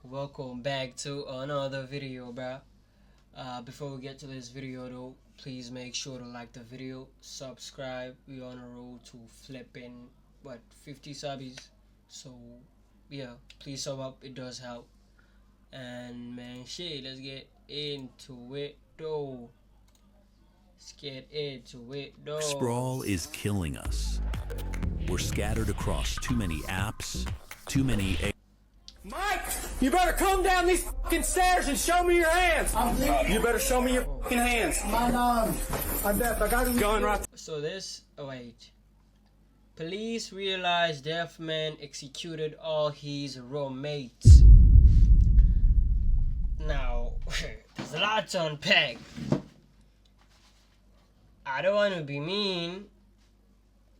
Welcome back to another video, bro. Before we get to this video though, please make sure to like the video, subscribe. We're on a road to flipping 50 subbies, so yeah, please sub up, it does help. And man, shit, let's get into it though. Sprawl is killing us. We're scattered across too many apps, too many Mike, you better come down these fucking stairs and show me your hands. You better show me your fucking hands. I'm deaf. I got a gun right. So this, police realized deaf man executed all his roommates. Now, there's a lot to unpack. I don't want to be mean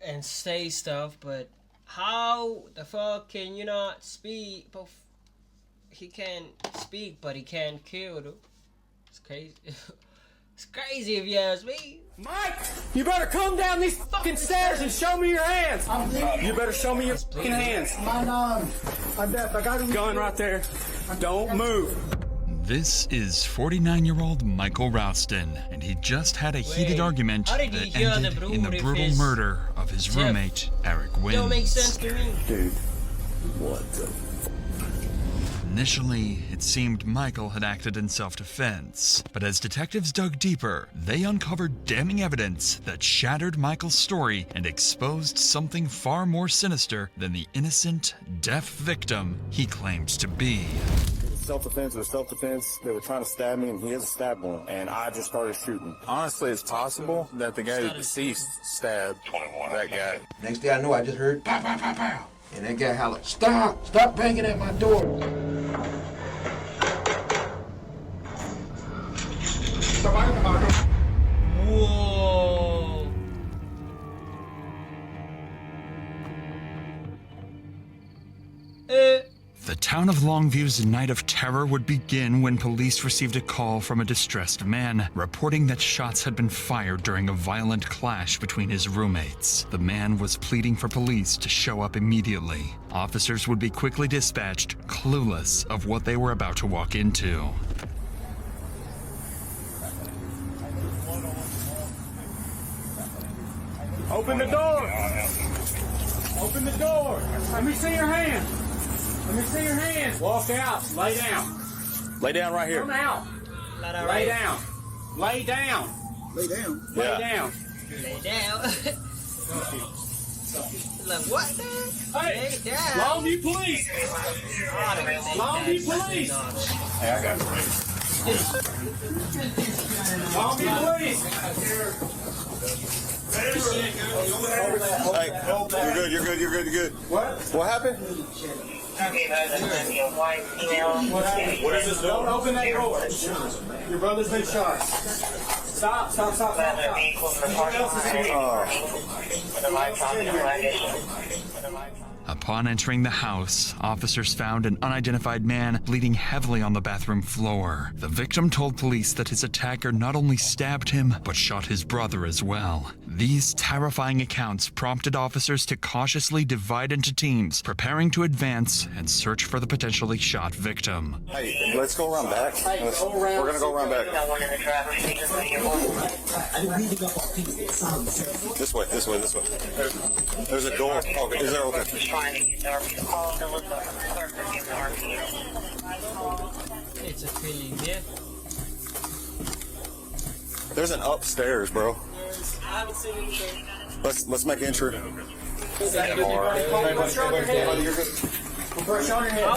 and say stuff, but how the fuck can you not speak? He can speak, but he can't kill, though. It's crazy. It's crazy if you ask me. Mike, you better come down these fucking stairs and show me your hands. You better show me your fucking hands. I'm deaf. I got a gun right there. Don't move. This is 49-year-old Michael Ralston, and he just had a heated argument that ended in the brutal murder of his roommate, Eric Wins. Don't make sense to me. Dude, what the Initially, it seemed Michael had acted in self-defense, but as detectives dug deeper, they uncovered damning evidence that shattered Michael's story and exposed something far more sinister than the innocent, deaf victim he claimed to be. Self-defense or self-defense. They were trying to stab me, and he has a stab wound, and I just started shooting. Honestly, it's possible that the guy who's deceased stabbed that guy. Next thing I know, I just heard pow, pow, pow, pow. And that guy hollered, stop banging at my door. Whoa. The town of Longview's night of terror would begin when police received a call from a distressed man reporting that shots had been fired during a violent clash between his roommates. The man was pleading for police to show up immediately. Officers would be quickly dispatched, clueless of what they were about to walk into. Open the door. Open the door. Let me see your hands. Let me see your hands. Walk out. Lay down. Lay down right here. Come out. Lay down. Lay down. Lay down? Lay down. Lay down. Like what, man? Hey, lay down. Longview Police. Longview Police. Hey, I got it. Longview Police. Hey, you're good. What happened? What is this door? Don't open that door. Your brother's been shot. Stop. Upon entering the house, officers found an unidentified man bleeding heavily on the bathroom floor. The victim told police that his attacker not only stabbed him, but shot his brother as well. These terrifying accounts prompted officers to cautiously divide into teams, preparing to advance and search for the potentially shot victim. Hey, let's go around back. We're gonna go around back. This way. There's a door. Okay, is there okay? It's a feeling, yeah. There's an upstairs, bro. I haven't seen anything. Let's make entry. I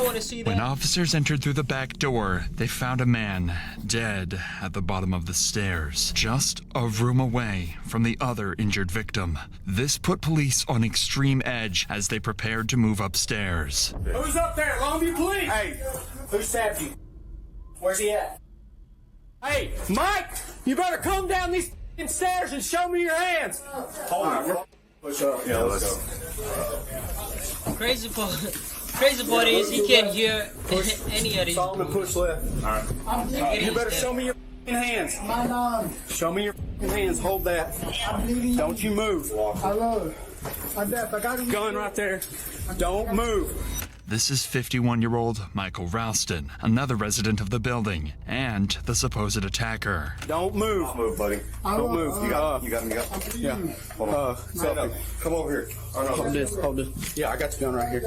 want to see that. When officers entered through the back door, they found a man dead at the bottom of the stairs, just a room away from the other injured victim. This put police on extreme edge as they prepared to move upstairs. Who's up there? Longview Police. Hey, who stabbed you? Where's he at? Hey, Mike, you better come down these stairs and show me your hands. Hold on. Push up. Yeah, let's go. Crazy part is he can't hear any of these. Push left. All right. You better show me your hands. My mom. Show me your hands. Hold that. I'm bleeding. Don't you move. I love. I'm deaf. I got a Gun right there. Don't move. This is 51-year-old Michael Ralston, another resident of the building, and the supposed attacker. Don't move. Don't move, buddy. Don't move. You got him. Yeah. Hold on. Come over here. Oh, no. Hold this. Hold this. Yeah, I got the gun right here.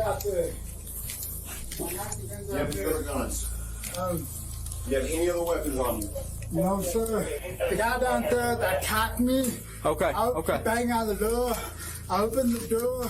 You have any other guns? You have any other weapons on you? No, sir. The guy downstairs attacked me. Okay. I banged out the door. I opened the door,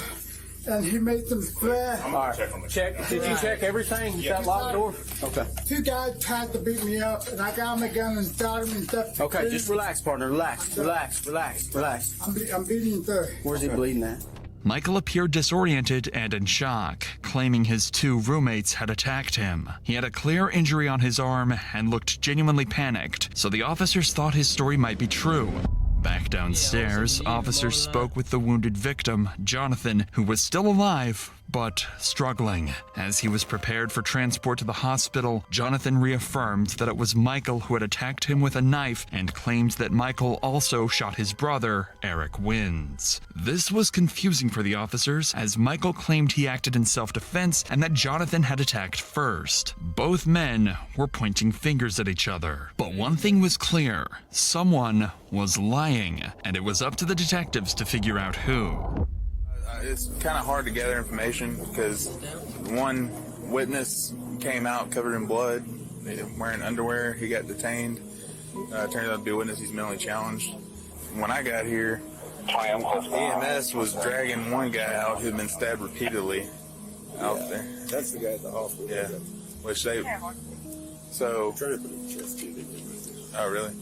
and he made some threats. All right. Check. Did you check everything? Yeah. That locked door? Okay. Two guys tried to beat me up, and I got my gun and shot him and stuff. Okay, just relax, partner. Relax. I'm bleeding, sir. Where's he bleeding at? Michael appeared disoriented and in shock, claiming his two roommates had attacked him. He had a clear injury on his arm and looked genuinely panicked, so the officers thought his story might be true. Back downstairs, officers spoke with the wounded victim, Jonathan, who was still alive, but struggling. As he was prepared for transport to the hospital, Jonathan reaffirmed that it was Michael who had attacked him with a knife and claimed that Michael also shot his brother, Eric Wins. This was confusing for the officers, as Michael claimed he acted in self-defense and that Jonathan had attacked first. Both men were pointing fingers at each other. But one thing was clear: someone was lying, and it was up to the detectives to figure out who. It's kind of hard to gather information because one witness came out covered in blood, wearing underwear. He got detained. Turned out to be a witness. He's mentally challenged. When I got here, EMS was dragging one guy out who'd been stabbed repeatedly out there. That's the guy at the hospital. Yeah, which they. So. Oh, really?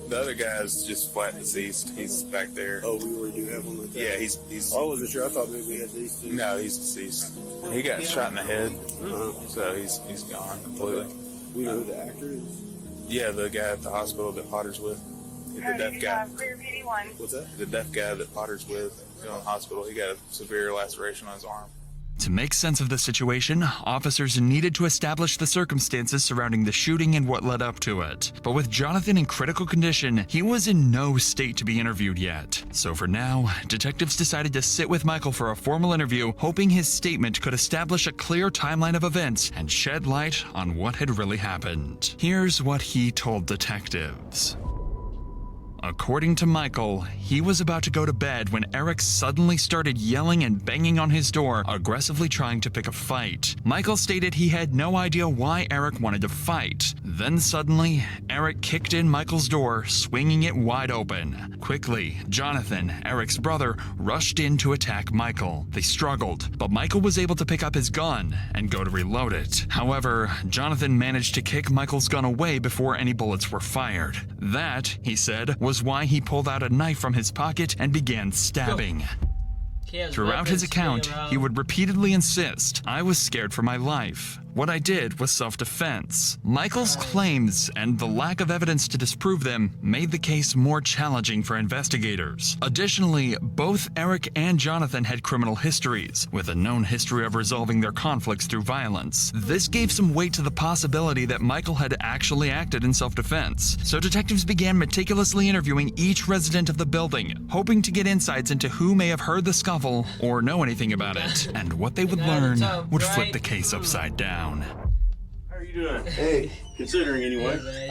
The other guy's just flat deceased. He's back there. Oh, we already do have one like that? Yeah, he's. I wasn't sure. I thought maybe we had these two. No, he's deceased. He got shot in the head, so he's gone completely. We know who the actor is? Yeah, the guy at the hospital that Potter's with. The deaf guy. What's that? The deaf guy that Potter's with in the hospital. He got a severe laceration on his arm. To make sense of the situation, officers needed to establish the circumstances surrounding the shooting and what led up to it. But with Jonathan in critical condition, he was in no state to be interviewed yet. So for now, detectives decided to sit with Michael for a formal interview, hoping his statement could establish a clear timeline of events and shed light on what had really happened. Here's what he told detectives. According to Michael, he was about to go to bed when Eric suddenly started yelling and banging on his door, aggressively trying to pick a fight. Michael stated he had no idea why Eric wanted to fight. Then suddenly, Eric kicked in Michael's door, swinging it wide open. Quickly, Jonathan, Eric's brother, rushed in to attack Michael. They struggled, but Michael was able to pick up his gun and go to reload it. However, Jonathan managed to kick Michael's gun away before any bullets were fired. That, he said, was why he pulled out a knife from his pocket and began stabbing. Throughout his account, he would repeatedly insist, "I was scared for my life. What I did was self-defense." Michael's claims and the lack of evidence to disprove them made the case more challenging for investigators. Additionally, both Eric and Jonathan had criminal histories, with a known history of resolving their conflicts through violence. This gave some weight to the possibility that Michael had actually acted in self-defense. So detectives began meticulously interviewing each resident of the building, hoping to get insights into who may have heard the scuffle or know anything about it. And what they would learn would flip the case upside down. How are you doing? Hey, Considering anyway.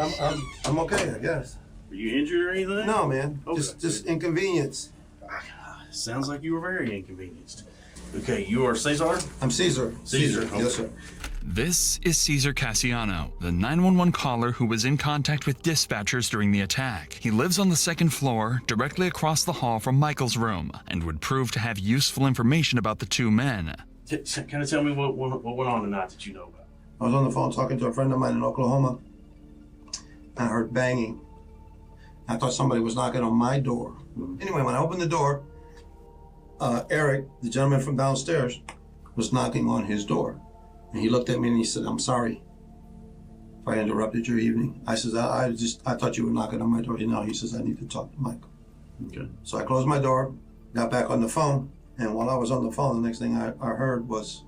I'm okay, I guess. Were you injured or anything? No, man. Okay. Just inconvenience. Sounds like you were very inconvenienced. Okay, you are Cesar? I'm Caesar. Caesar, Yes, sir. This is Cesar Cassiano, the 911 caller who was in contact with dispatchers during the attack. He lives on the second floor, directly across the hall from Michael's room, and would prove to have useful information about the two men. Kind of tell me what went on tonight that you know about. I was on the phone talking to a friend of mine in Oklahoma. I heard banging. I thought somebody was knocking on my door. Anyway, when I opened the door, Eric, the gentleman from downstairs, was knocking on his door. And he looked at me and he said, "I'm sorry if I interrupted your evening." I said, I thought you were knocking on my door. No, he says, "I need to talk to Michael." Okay. So I closed my door, got back on the phone, and while I was on the phone, the next thing I heard was,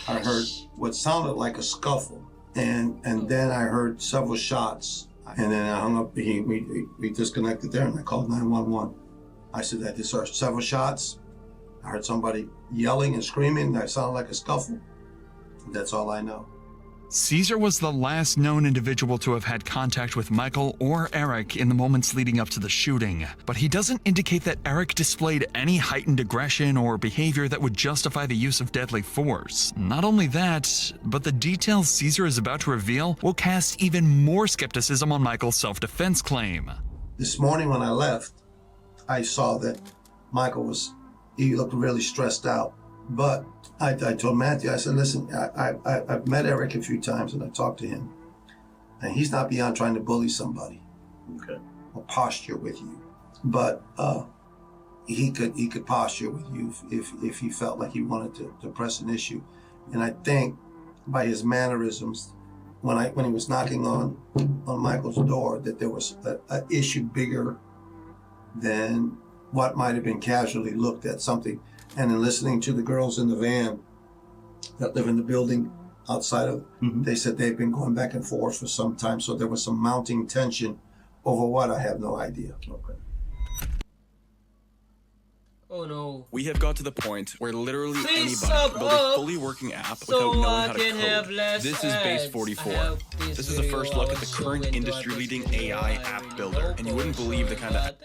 I heard what sounded like a scuffle. And then I heard several shots. And then I hung up, we disconnected there, and I called 911. I said I just heard several shots. I heard somebody yelling and screaming. That sounded like a scuffle. That's all I know. Caesar was the last known individual to have had contact with Michael or Eric in the moments leading up to the shooting, but he doesn't indicate that Eric displayed any heightened aggression or behavior that would justify the use of deadly force. Not only that, but the details Caesar is about to reveal will cast even more skepticism on Michael's self-defense claim. This morning when I left, I saw that Michael he looked really stressed out. But I told Matthew, I said, listen, I've met Eric a few times and I talked to him. And he's not beyond trying to bully somebody. Okay. Or posture with you. But he could posture with you if he felt like he wanted to press an issue. And I think by his mannerisms, when he was knocking on Michael's door, that there was an issue bigger than what might have been casually looked at, something. And in listening to the girls in the van that live in the building outside of, they said they've been going back and forth for some time. So there was some mounting tension over what, I have no idea. Okay. Oh no. We have got to the point where literally Please anybody can build a sub fully working app so without knowing I how to can have code. less This is Base ads. 44. I hope This is a first look at the current industry-leading AI app builder, and you wouldn't believe the kind of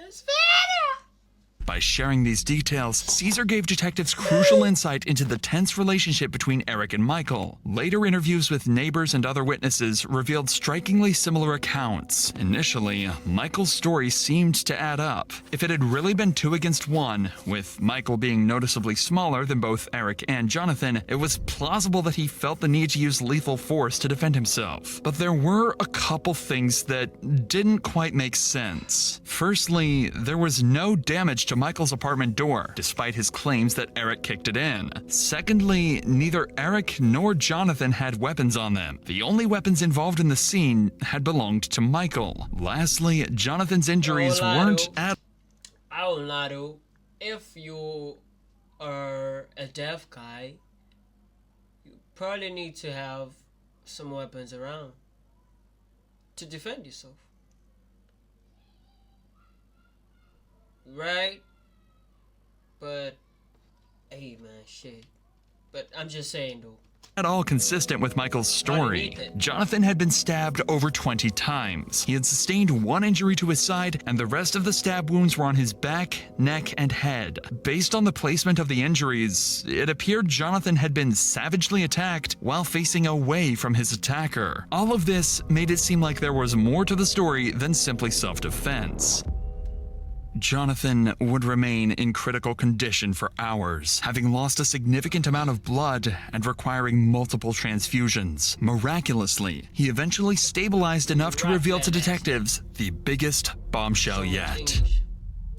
By sharing these details, Caesar gave detectives crucial insight into the tense relationship between Eric and Michael. Later interviews with neighbors and other witnesses revealed strikingly similar accounts. Initially, Michael's story seemed to add up. If it had really been 2 against 1, with Michael being noticeably smaller than both Eric and Jonathan, it was plausible that he felt the need to use lethal force to defend himself. But there were a couple things that didn't quite make sense. Firstly, there was no damage to Michael's apartment door, despite his claims that Eric kicked it in. Secondly, neither Eric nor Jonathan had weapons on them. The only weapons involved in the scene had belonged to Michael. Lastly, Jonathan's injuries weren't at... I don't know. If you are a deaf guy, you probably need to have some weapons around to defend yourself. Right? But, hey man, shit. But I'm just saying though. At all consistent with Michael's story. Jonathan had been stabbed over 20 times. He had sustained 1 injury to his side, and the rest of the stab wounds were on his back, neck, and head. Based on the placement of the injuries, it appeared Jonathan had been savagely attacked while facing away from his attacker. All of this made it seem like there was more to the story than simply self-defense. Jonathan would remain in critical condition for hours, having lost a significant amount of blood and requiring multiple transfusions. Miraculously, he eventually stabilized enough to reveal to detectives the biggest bombshell yet.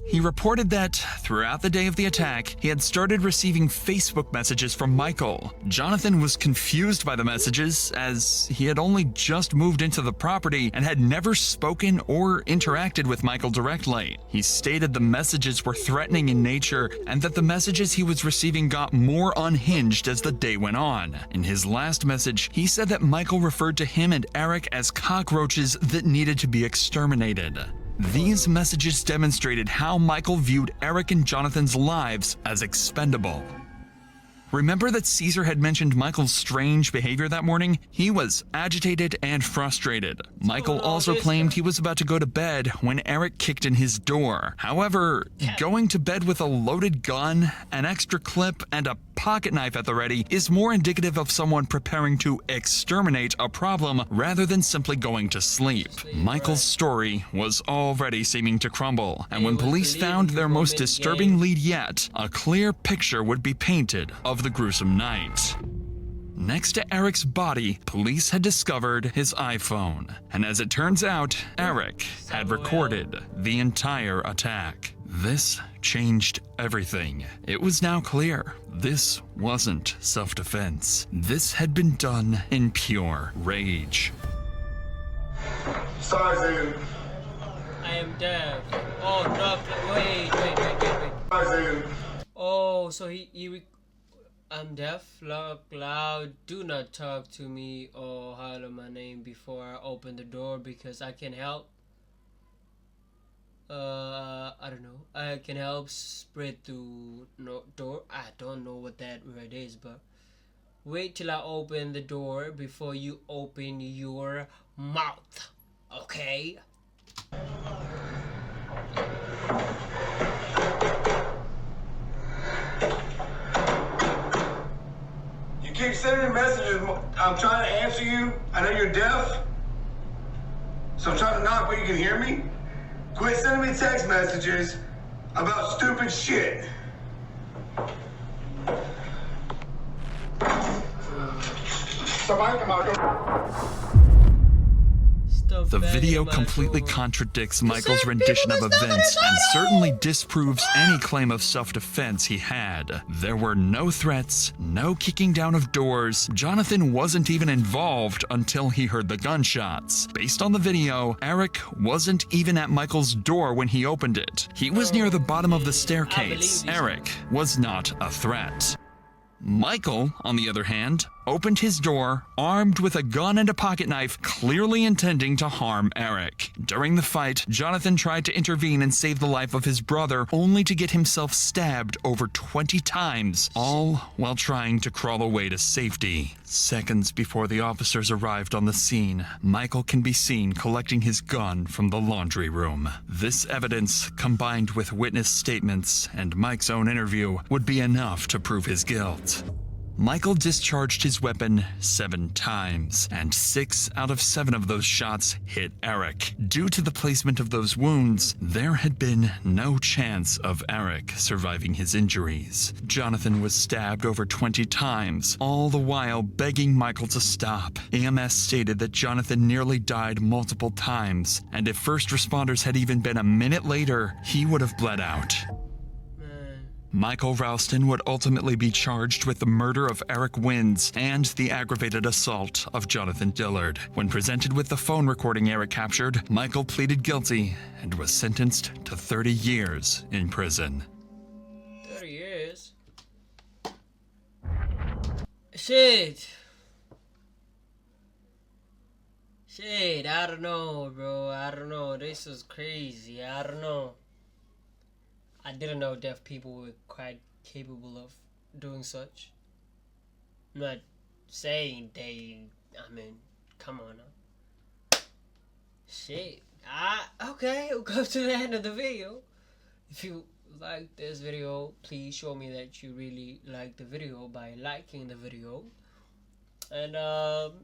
He reported that, throughout the day of the attack, he had started receiving Facebook messages from Michael. Jonathan was confused by the messages, as he had only just moved into the property and had never spoken or interacted with Michael directly. He stated the messages were threatening in nature and that the messages he was receiving got more unhinged as the day went on. In his last message, he said that Michael referred to him and Eric as cockroaches that needed to be exterminated. These messages demonstrated how Michael viewed Eric and Jonathan's lives as expendable. Remember that Caesar had mentioned Michael's strange behavior that morning? He was agitated and frustrated. Michael also claimed he was about to go to bed when Eric kicked in his door. However, going to bed with a loaded gun, an extra clip, and a pocket knife at the ready is more indicative of someone preparing to exterminate a problem rather than simply going to sleep. Michael's story was already seeming to crumble, and when police found their most disturbing lead yet, a clear picture would be painted of the gruesome night. Next to Eric's body, police had discovered his iPhone, and as it turns out, Eric had recorded the entire attack. This changed everything. It was now clear this wasn't self-defense. This had been done in pure rage. Sergeant. I am dead. Oh, no, wait. Oh, so he I'm deaf, loud. Do not talk to me or holler my name before I open the door because I can help. I don't know. I can help spread through no door. I don't know what that word is, but wait till I open the door before you open your mouth. Okay? You keep sending me messages. I'm trying to answer you. I know you're deaf, so I'm trying to knock, but you can hear me. Quit sending me text messages about stupid shit. The video completely contradicts Michael's rendition of events and certainly disproves any claim of self-defense he had. There were no threats, no kicking down of doors. Jonathan wasn't even involved until he heard the gunshots. Based on the video, Eric wasn't even at Michael's door when he opened it. He was near the bottom of the staircase. Eric was not a threat. Michael, on the other hand, opened his door, armed with a gun and a pocket knife, clearly intending to harm Eric. During the fight, Jonathan tried to intervene and save the life of his brother, only to get himself stabbed over 20 times, all while trying to crawl away to safety. Seconds before the officers arrived on the scene, Michael can be seen collecting his gun from the laundry room. This evidence, combined with witness statements and Mike's own interview, would be enough to prove his guilt. Michael discharged his weapon 7 times, and 6 out of 7 of those shots hit Eric. Due to the placement of those wounds, there had been no chance of Eric surviving his injuries. Jonathan was stabbed over 20 times, all the while begging Michael to stop. EMS stated that Jonathan nearly died multiple times, and if first responders had even been a minute later, he would have bled out. Michael Ralston would ultimately be charged with the murder of Eric Wins and the aggravated assault of Jonathan Dillard. When presented with the phone recording Eric captured, Michael pleaded guilty and was sentenced to 30 years in prison. 30 years? Shit, I don't know, bro. I don't know. This is crazy. I don't know. I didn't know deaf people were quite capable of doing such. I'm not saying I mean, come on now. Shit. Okay, we'll go to the end of the video. If you like this video, please show me that you really like the video by liking the video. And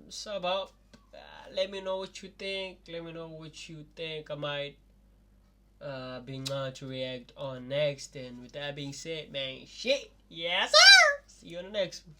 sub up. Let me know what you think. I might being on to react on next. And with that being said, man, shit, yes sir, see you on the next one.